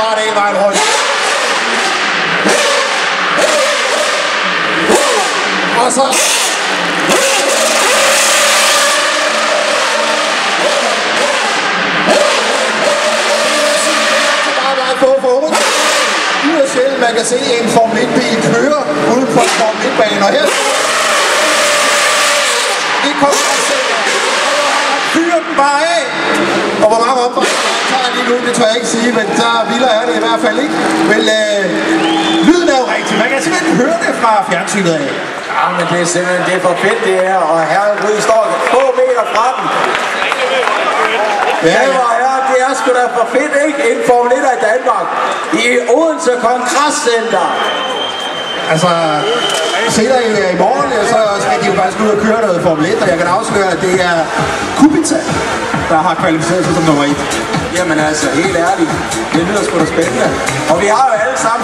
kammerat hele vejen rundt. Og så... Sjældent man kan se en Formel 1-bil køre uden for en Formel 1-bane, og her det kommer jeg selv. Fyr den bare af. Og hvor mange omdrejninger tager lige nu, det tør jeg ikke sige, men så vildere er det i hvert fald ikke. Men lyden er jo rigtig. Man kan simpelthen høre det fra fjernsynet af. Ja, men det er simpelthen det er for fedt det her, og herregud står få meter fra den. Ja, det er sgu da for fedt, ikke? En Formel 1 i Danmark. I Odense Kongresscenter. Altså, senere i morgen, så skal de jo faktisk ud og køre noget Formel 1, og jeg kan afsløre, at det er Kubica, der har kvalificeret sig som nummer 1. Jamen altså, helt ærligt. Det lyder sgu da spændende. Og vi har jo alle sammen